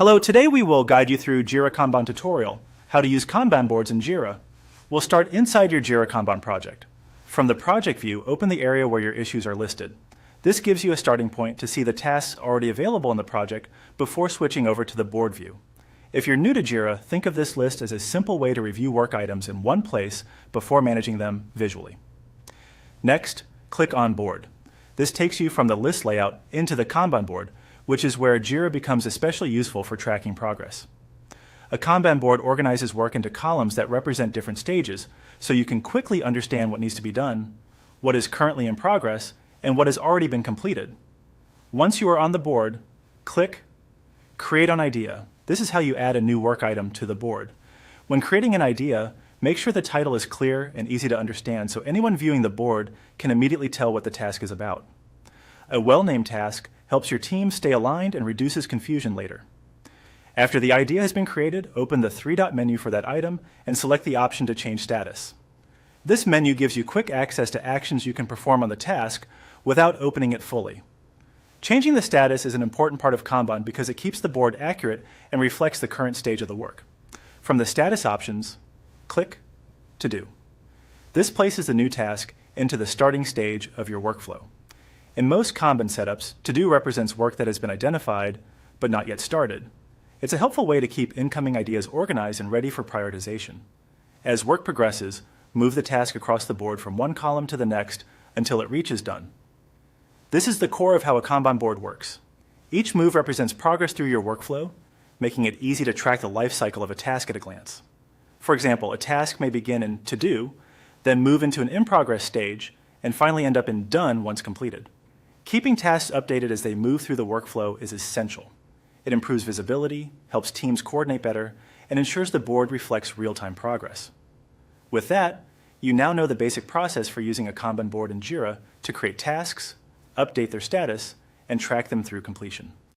Hello, today we will guide you through Jira Kanban tutorial, how to use Kanban boards in Jira. We'll start inside your Jira Kanban project. From the project view, open the area where your issues are listed. This gives you a starting point to see the tasks already available in the project before switching over to the board view. If you're new to Jira, think of this list as a simple way to review work items in one place before managing them visually. Next, click on Board. This takes you from the list layout into the Kanban board, which is where Jira becomes especially useful for tracking progress. A Kanban board organizes work into columns that represent different stages, so you can quickly understand what needs to be done, what is currently in progress, and what has already been completed. Once you are on the board, click Create an Idea. This is how you add a new work item to the board. When creating an idea, make sure the title is clear and easy to understand so anyone viewing the board can immediately tell what the task is about. A well-named task helps your team stay aligned and reduces confusion later. After the idea has been created, open the three-dot menu for that item and select the option to change status. This menu gives you quick access to actions you can perform on the task without opening it fully. Changing the status is an important part of Kanban because it keeps the board accurate and reflects the current stage of the work. From the status options, click To Do. This places the new task into the starting stage of your workflow. In most Kanban setups, To Do represents work that has been identified but not yet started. It's a helpful way to keep incoming ideas organized and ready for prioritization. As work progresses, move the task across the board from one column to the next until it reaches Done. This is the core of how a Kanban board works. Each move represents progress through your workflow, making it easy to track the life cycle of a task at a glance. For example, a task may begin in To Do, then move into an In Progress stage, and finally end up in Done once completed. Keeping tasks updated as they move through the workflow is essential. It improves visibility, helps teams coordinate better, and ensures the board reflects real-time progress. With that, you now know the basic process for using a Kanban board in Jira to create tasks, update their status, and track them through completion.